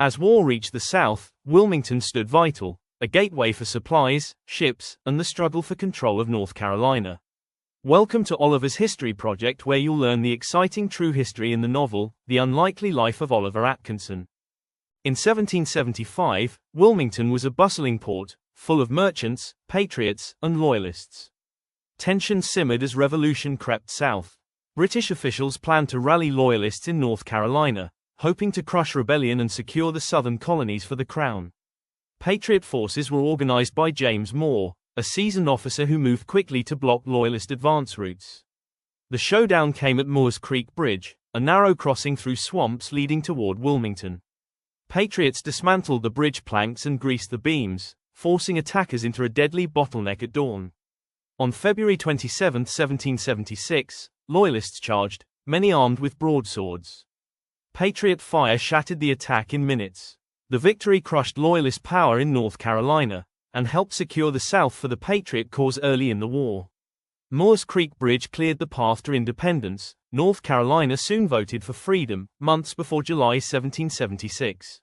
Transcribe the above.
As war reached the South, Wilmington stood vital, a gateway for supplies, ships, and the struggle for control of North Carolina. Welcome to Oliver's History Project, where you'll learn the exciting true history in the novel, The Unlikely Life of Oliver Atkinson. In 1775, Wilmington was a bustling port, full of merchants, patriots, and loyalists. Tensions simmered as revolution crept south. British officials planned to rally loyalists in North Carolina, hoping to crush rebellion and secure the southern colonies for the crown. Patriot forces were organized by James Moore, a seasoned officer who moved quickly to block Loyalist advance routes. The showdown came at Moore's Creek Bridge, a narrow crossing through swamps leading toward Wilmington. Patriots dismantled the bridge planks and greased the beams, forcing attackers into a deadly bottleneck at dawn. On February 27, 1776, Loyalists charged, many armed with broadswords. Patriot fire shattered the attack in minutes. The victory crushed Loyalist power in North Carolina, and helped secure the South for the Patriot cause early in the war. Moore's Creek Bridge cleared the path to independence. North Carolina soon voted for freedom, months before July 1776.